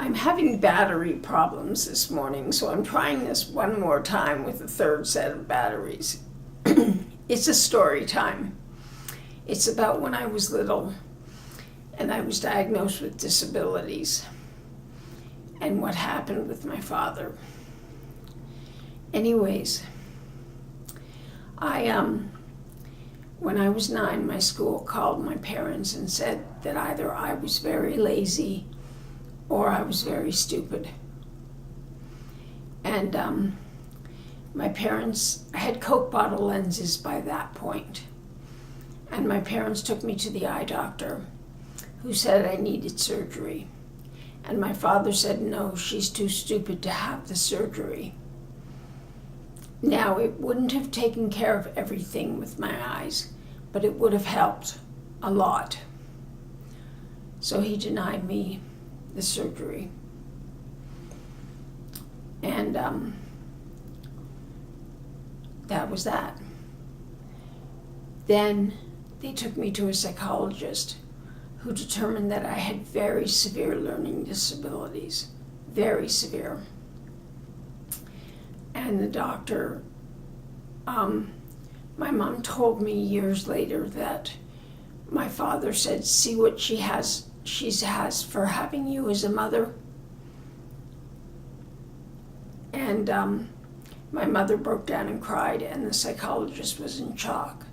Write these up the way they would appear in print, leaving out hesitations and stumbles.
I'm having battery problems this morning, so I'm trying this one more time with a third set of batteries. It's a story time. It's about when I was little and I was diagnosed with disabilities and what happened with my father. Anyways, when I was 9, my school called my parents and said that either I was very lazy or I was very stupid. And my parents had Coke bottle lenses by that point. And my parents took me to the eye doctor, who said I needed surgery. And my father said, no, she's too stupid to have the surgery. Now, it wouldn't have taken care of everything with my eyes, but it would have helped a lot. So he denied me the surgery. And that was that. Then they took me to a psychologist who determined that I had very severe learning disabilities, very severe. And the doctor, my mom told me years later that my father said, see what she has for having you as a mother. And my mother broke down and cried, and the psychologist was in shock.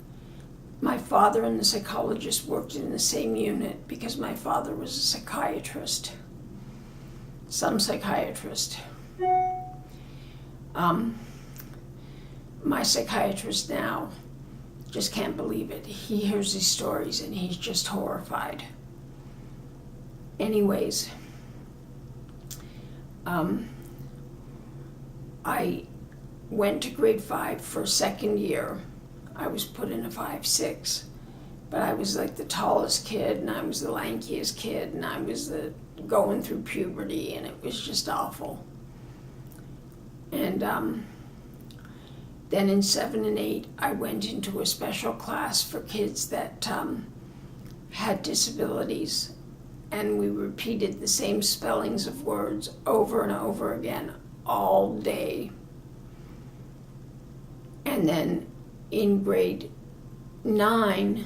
My father and the psychologist worked in the same unit because my father was a psychiatrist, some psychiatrist. My psychiatrist now just can't believe it. He hears these stories and he's just horrified. Anyways, I went to grade 5 for second year. I was put in a 5-6, but I was like the tallest kid, and I was the lankiest kid, and I was going through puberty, and it was just awful. And then in 7 and 8, I went into a special class for kids that had disabilities, and we repeated the same spellings of words over and over again all day. And then in grade 9,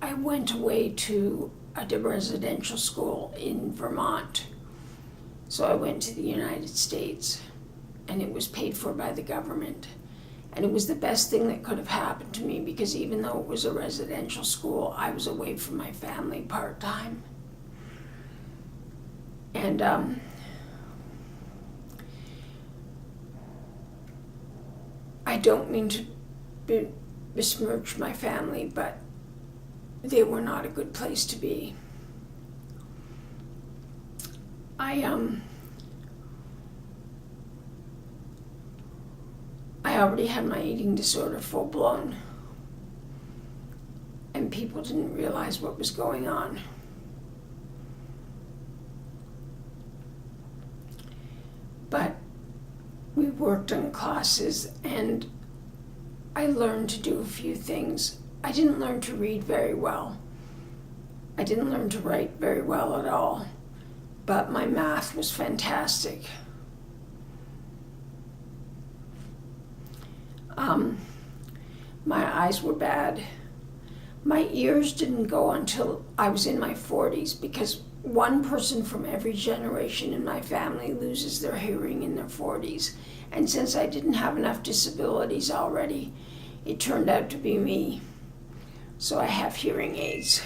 I went away to a residential school in Vermont. So I went to the United States, and it was paid for by the government. And it was the best thing that could have happened to me, because even though it was a residential school, I was away from my family part-time. And I don't mean to besmirch my family, but they were not a good place to be. I already had my eating disorder full blown, and people didn't realize what was going on. But we worked on classes, and I learned to do a few things. I didn't learn to read very well. I didn't learn to write very well at all, but my math was fantastic. My eyes were bad. My ears didn't go until I was in my 40s, because one person from every generation in my family loses their hearing in their 40s. And since I didn't have enough disabilities already, it turned out to be me. So I have hearing aids.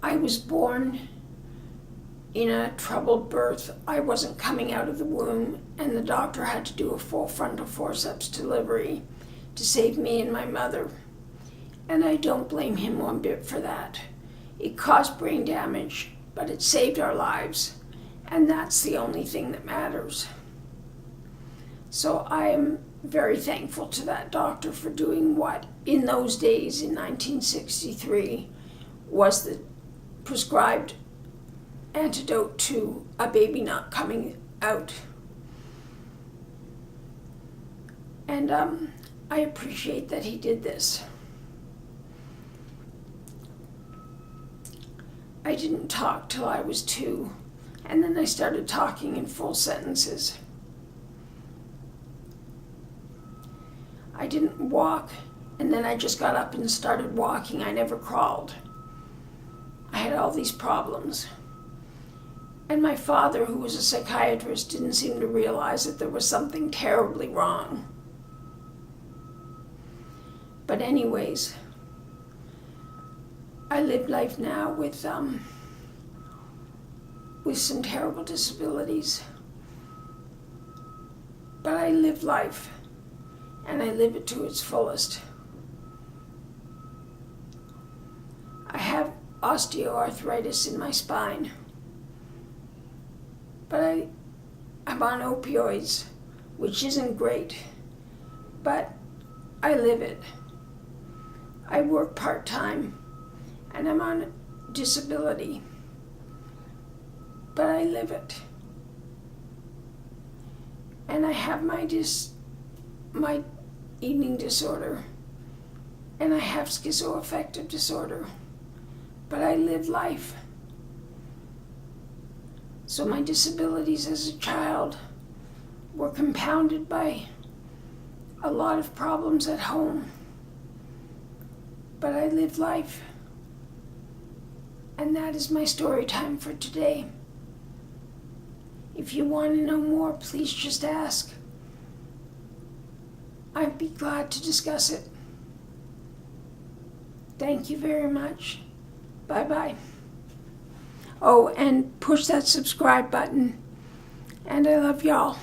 I was born in a troubled birth. I wasn't coming out of the womb, and the doctor had to do a full frontal forceps delivery to save me and my mother. And I don't blame him one bit for that. It caused brain damage, but it saved our lives, and that's the only thing that matters. So I am very thankful to that doctor for doing what, in those days, in 1963, was the prescribed antidote to a baby not coming out. And I appreciate that he did this. I didn't talk till I was 2, and then I started talking in full sentences. I didn't walk, and then I just got up and started walking. I never crawled. I had all these problems. And my father, who was a psychiatrist, didn't seem to realize that there was something terribly wrong. But anyways, I live life now with some terrible disabilities. But I live life, and I live it to its fullest. I have osteoarthritis in my spine, but I'm on opioids, which isn't great, but I live it. I work part-time, and I'm on disability, but I live it. And I have my eating disorder, and I have schizoaffective disorder, but I live life. So my disabilities as a child were compounded by a lot of problems at home, but I live life. And that is my story time for today. If you want to know more, please just ask. I'd be glad to discuss it. Thank you very much. Bye-bye. Oh, and push that subscribe button. And I love y'all.